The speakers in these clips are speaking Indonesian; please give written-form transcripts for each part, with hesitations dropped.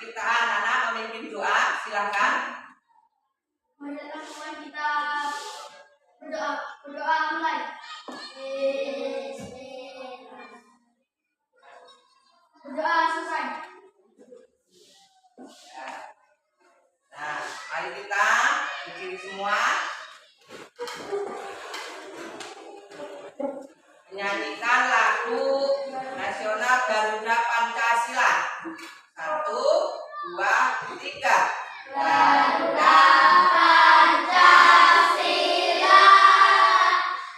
kita anak-anak memimpin doa, silakan. Marilah semua kita berdoa mulai. Berdoa selesai. Nah, mari kita berdiri semua. Menyanyikan lagu nasional Garuda Pancasila. 1, 2, 3. Garuda Pancasila,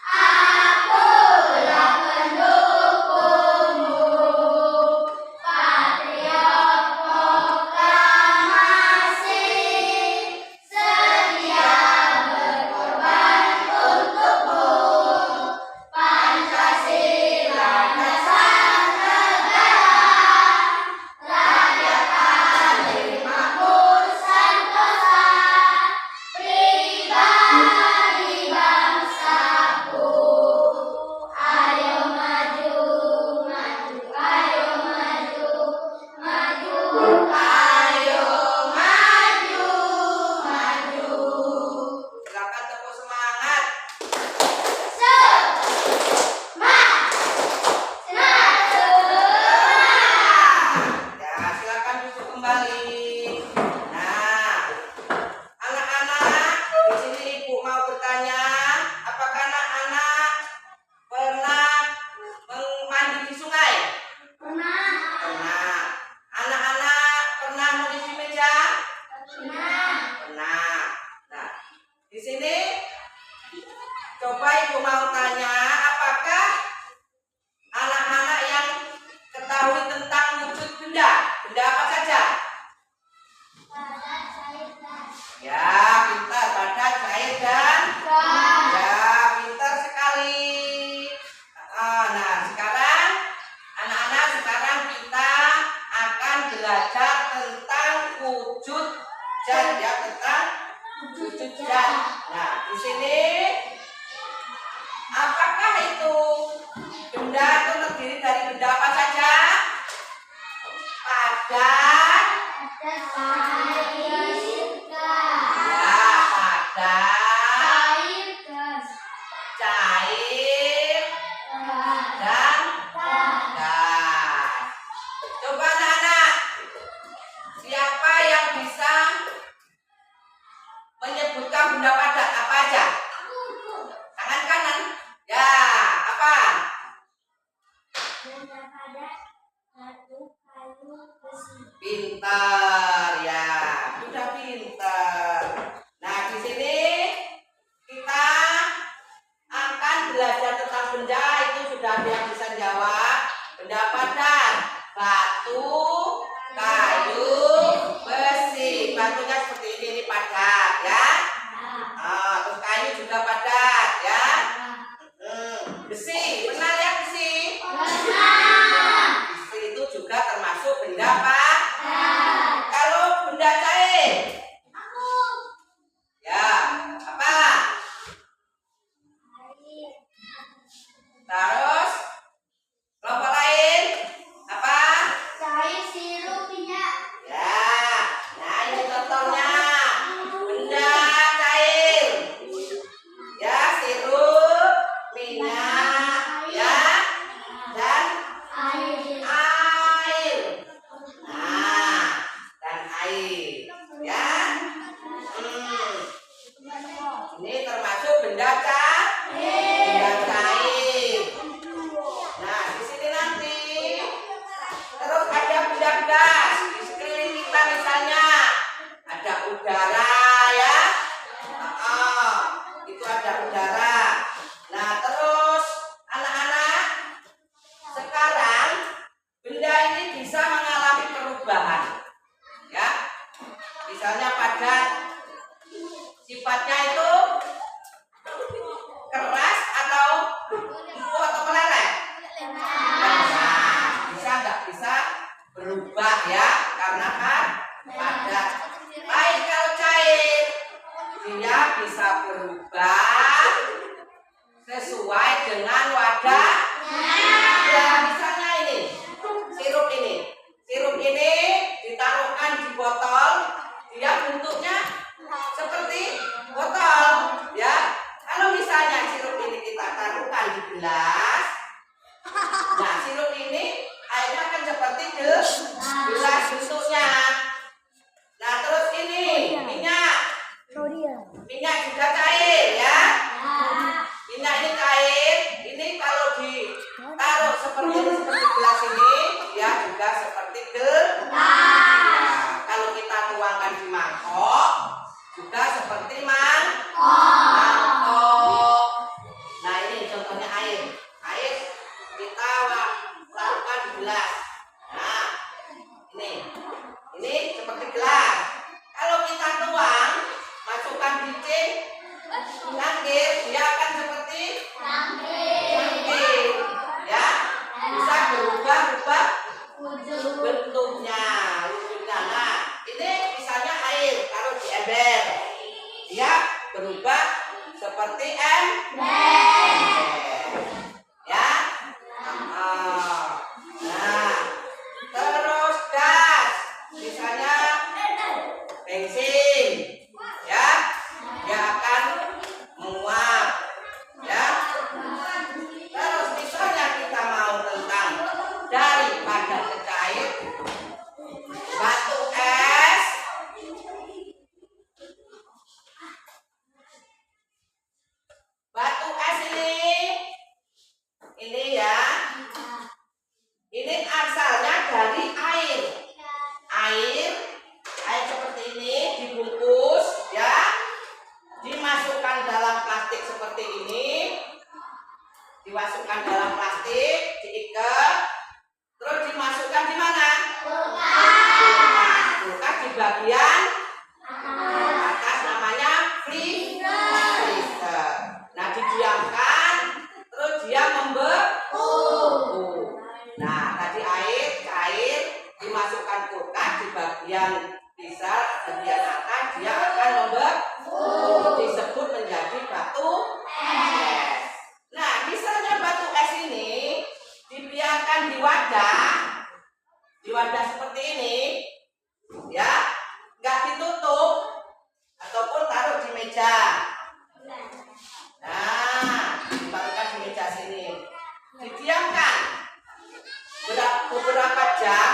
akulah pendukungmu, patriot proklamasi, sedia berkorban untukmu. Pancasila dasar negara, rakyat adil makmur sentosa, pribadi bangsaku. Ayo maju, maju, ayo maju, maju, ayo maju, maju. Silakan tepuk semangat. Ya, silakan duduk kembali. Nah, anak-anak, di sini Ibu mau bertanya, apakah anak-anak pernah mandi di sungai? Pernah. Pernah. Anak-anak pernah nulis di meja? Pernah. Pernah. Nah, di sini coba Ibu mau tanya, apakah anak-anak yang ketahui tentang wujud benda? Benda apa saja? Badan, cair, gas. Ya, pintar. Badan, cair, dan ya, pintar sekali. Nah, sekarang anak-anak, sekarang kita akan belajar tentang wujud zat, ya, tentang wujud zat. Nah, di sini apakah itu benda itu terdiri dari benda apa saja? Padat, Ada cair, gas. ya, padat, Cair, gas. cair, Gas. dan gas. Coba anak-anak, siapa yang bisa menyebutkan benda padat apa aja? Tangan kanan. Ya, apa? Benda padat, batu, kayu, besi. Pintar, ya, sudah pintar. Nah, di sini kita akan belajar tentang benda, itu sudah ada yang bisa jawab. Benda padat, batu, kayu, besi. Batunya seperti ini padat, ya. Terus kayu juga padat, ya. Besi, pernah lihat besi? Besi itu juga termasuk benda padat. Kalau benda cair, ya, apa? Terus kelompok lain apa? Cair, sirup, minyak. Ya, nah ini contohnya benda cair. Ya, sirup, minyak, ya, dan Air. air. Nah, dan air, ya. Ini termasuk benda cair. Benda cair. Nah, di sini nanti terus ada benda gas di sekeliling kita, misalnya ada udara, ya. Itu ada udara. Nah, terus anak-anak, sekarang benda ini bisa mengalami perubahan, ya. Misalnya padat, sifatnya itu keras atau empuk atau meleleh? Bisa nggak bisa berubah, ya, karena kan padat. Baik, kalau cair dia bisa berubah sesuai dengan wadahnya. Ya, misalnya ini sirup ini ditaruhkan di Ini seperti gelas. Kalau kita tuang, masukkan biji, cangkir, dia akan seperti cangkir. Ya, bisa berubah-ubah bentuknya, wujudnya. Nah, ini misalnya air taruh di ember, dia berubah seperti ember. Ya, nah, terus gas, misalnya bensin, ya, dia akan menguap, ya. Terus misalnya kita mau tentang dari padat ke cair, batu es, ini ya, ini asalnya dari air. Air seperti ini dibungkus, ya, dimasukkan dalam plastik seperti ini, dimasukkan dalam plastik, diikat, terus dimasukkan di mana? Kulkas di bagian atas, namanya freezer. Nah, didiamkan, terus dia membeku. Nah, tadi air cair dimasukkan kulkas di bagian freezer, bagian atas dia akan membeku, disebut menjadi batu es. Nah, misalnya batu es ini dibiarkan di wadah seperti ini, ya, nggak ditutup ataupun taruh di meja. Nah, ditaruhkan di meja sini, didiamkan beberapa jam,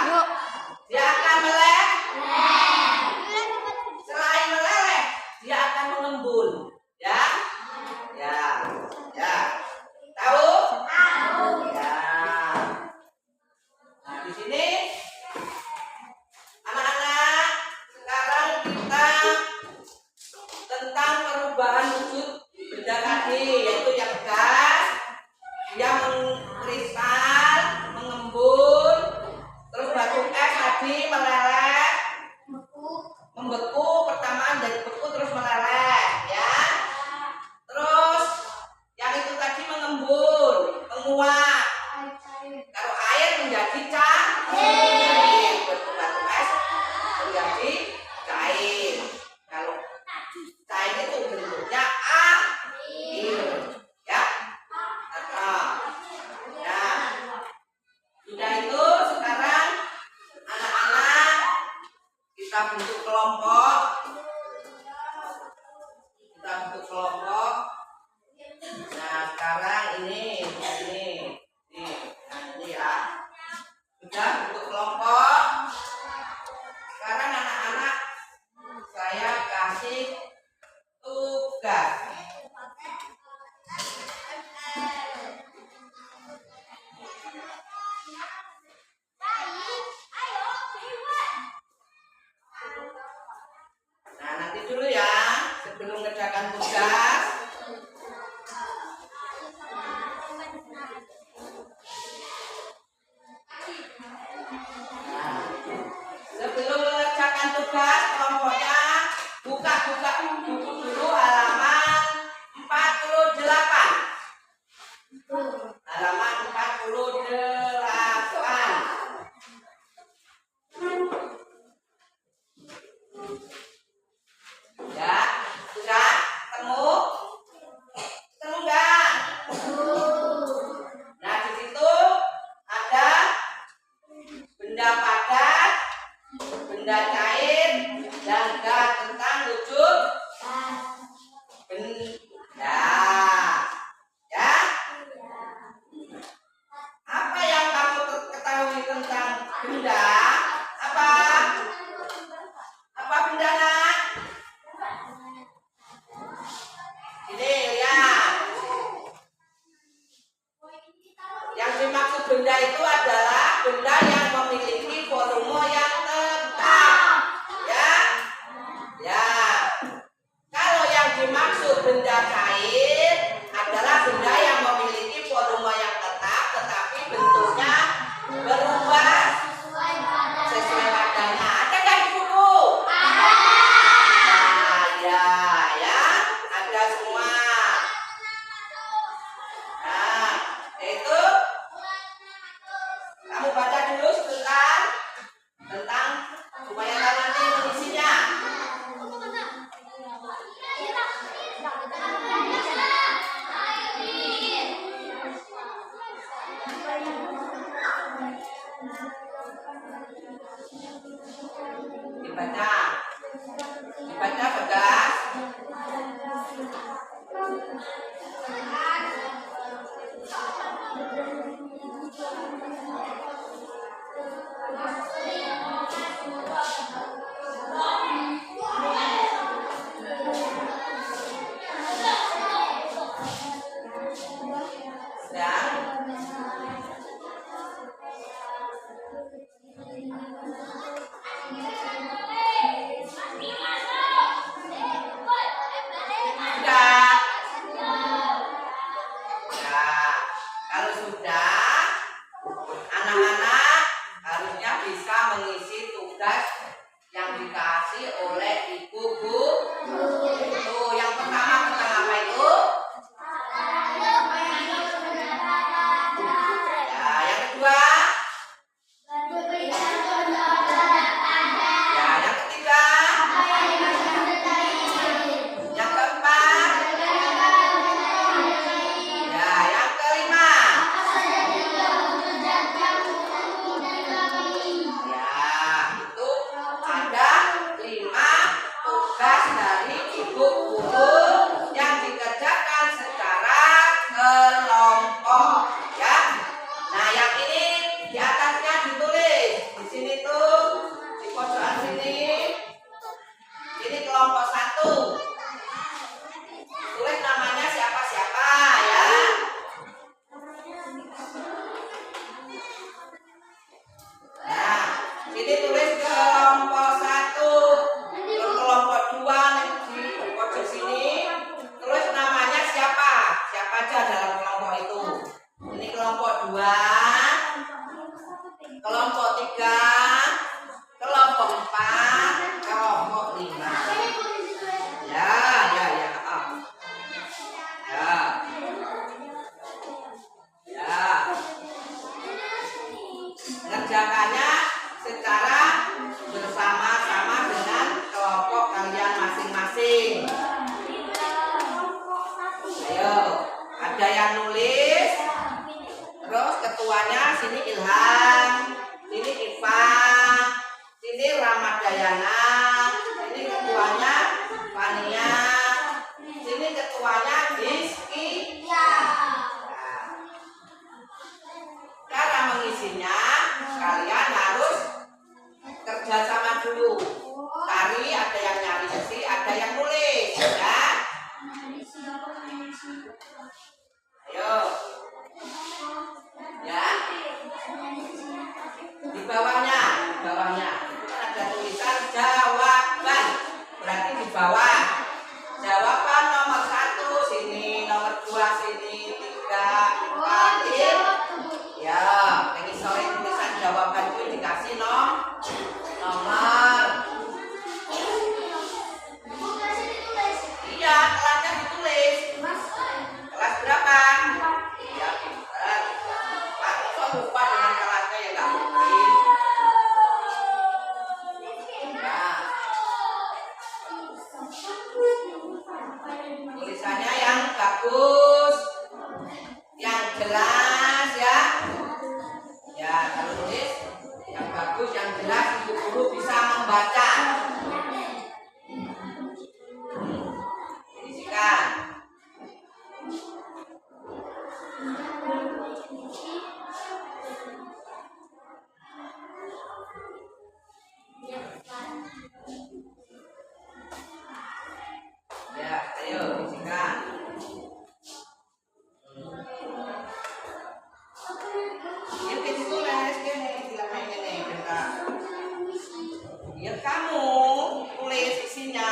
dia akan meleleh. Selain meleleh, dia akan mengembun, ya. Tahu? Ya. Nah, di sini anak-anak, sekarang kita tentang perubahan wujud benda tadi, yaitu yang gas, dia mengkristal, mengembun, terus batu es tadi meleleh, membeku, pertama dari beku terus meleleh, ya. Terus yang itu tadi mengembun, menguap. Kalau air menjadi cair, batu es menjadi cair. Kalau cair itu bentuknya air, ya. Nah, sudah itu sekarang anak-anak kita bentuk kelompok. Nah, sekarang ini ya. Sudah bentuk kelompok. Sekarang anak-anak saya kasih tugas. Nah, nanti dulu ya, sebelum mengerjakan tugas. Nah, sebelum mengerjakan tugas, kelompoknya buka buku dulu halaman 48. Halaman 48. Ya, sudah ketemu enggak? Nah, di situ ada benda padat, benda cair, dan gas, tentang wujud benda. Ya. Apa yang kamu ketahui tentang benda? Apa benda, nak? Ini lihat. Yang dimaksud benda itu adalah benda yang memiliki volume yang tetap. dibaca. Dibaca Bagas. Mengerjakannya secara bersama-sama dengan kelompok kalian masing-masing. Ayo, ada yang nulis. Terus ketuanya sini Ilham, sini Iva, sini Ramadayana, sini ketuanya Fania, sini ketuanya Rizky. Cara mengisinya, kalian harus kerjasama dulu. Cari, ada yang nyari isi, ada yang nulis, ya. Ayo, ya. Di bawahnya itu kan ada tulisan jawaban. Berarti di bawah jawaban nomor 1 sini, nomor 2 sini, 3, 4, 5. Ya, ini sore tulisan jawaban itu dikasih nomor. Iya, kelasnya ditulis. Kelas berapa? Ya, pintar. Pak, kok lupa dengan kelasnya ya nggak mungkin. Nah, tulisannya yang bagus, yang jelas ya. Ya, kalau tulis yang bagus, yang jelas, ibu guru bisa membaca. Isikan. Ya, ayo isikan. Ya kamu tulis isinya.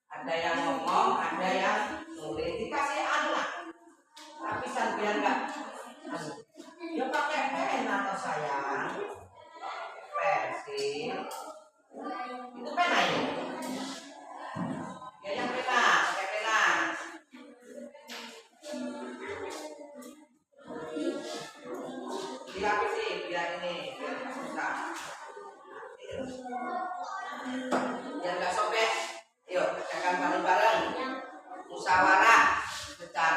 Ada yang ngomong, ada yang nulis, dikasih anak. Tapi sampean enggak. Ya pakai pen atau sayang. Pensil. Itu pena ya? Ya yang pena, pakai pena. Dilapisi biar ini, biar susah. Biar nggak sobek. Yuk, kerjakan bareng-bareng. Musyawarah secara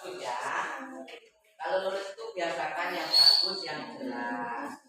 bagus ya. Kalau nulis itu biasakan yang bagus, yang jelas.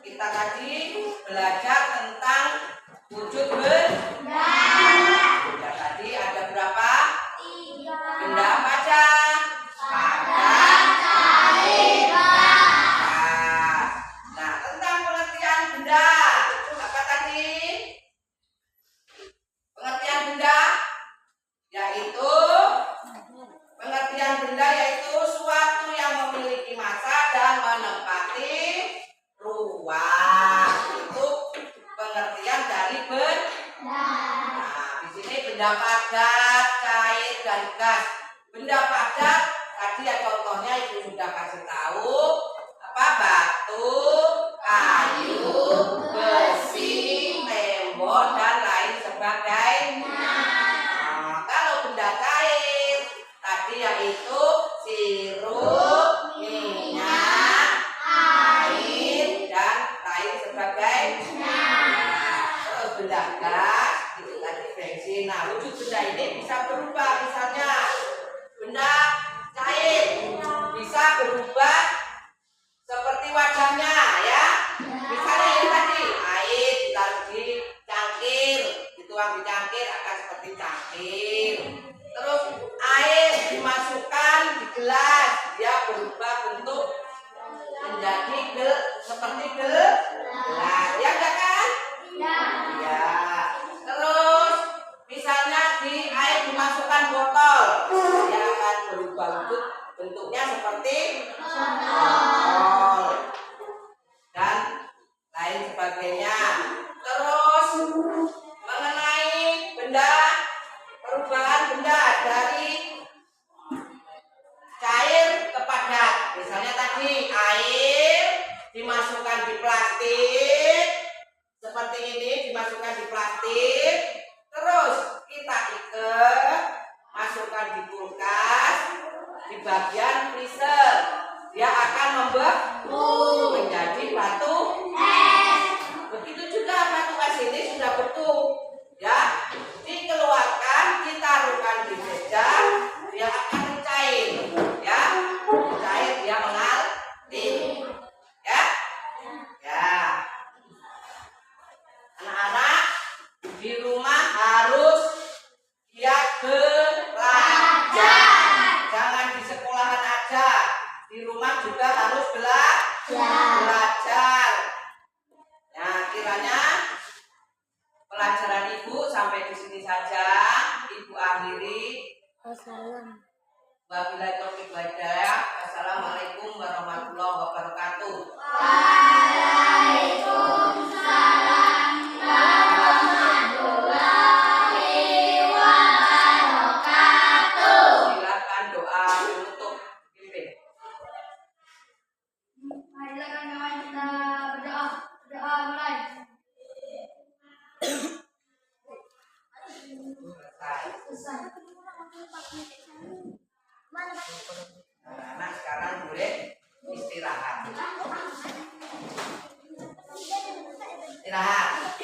Kita tadi belajar tentang wujud benda. benda padat, cair, dan gas. Benda padat tadi ya contohnya ibu sudah kasih tahu apa batu, kayu, besi, tembok dan lain sebagainya. Nah, kalau benda cair tadi yaitu sirup, minyak, air dan lain sebagainya. Terus benda gas itu tadi bensin. Nah, wujud benda ini bisa berubah. Misalnya benda cair bisa berubah seperti wajahnya ya. Misalnya yang tadi air ditaruh di cangkir, dituang di cangkir akan seperti cangkir. Terus air dimasukkan di gelas, dia berubah bentuk menjadi seperti gelas. Ya enggak kan? Ya. Terus misalnya di air dimasukkan botol, dia akan berubah wujud bentuknya seperti botol dan lain sebagainya. Terus mengenai benda, perubahan benda dari cair ke padat. Misalnya tadi air dimasukkan di plastik seperti ini, dimasukkan di plastik, terus kita ikat, masukkan di kulkas, di bagian freezer, dia akan membeku menjadi batu es. Begitu juga batu es ini sudah beku, ya, dikeluarkan, kita taruhkan di meja, dia akan mencair, ya, mencair dia mengalir, ya, ya. Anak-anak di rumah harus giat belajar, jangan di sekolahan aja, di rumah juga harus belajar. Nah, kiranya pelajaran ibu sampai di sini saja. Ibu akhiri. Wabillahi taufiq wal hidayah. Wassalamualaikum warahmatullahi wabarakatuh. Waalaikumsalam warahmatullahi wabarakatuh. Silakan doa penutup pimpin. Silakan kawan kita berdoa mulai. Selesai. Nah, sekarang boleh istirahat. Istirahat.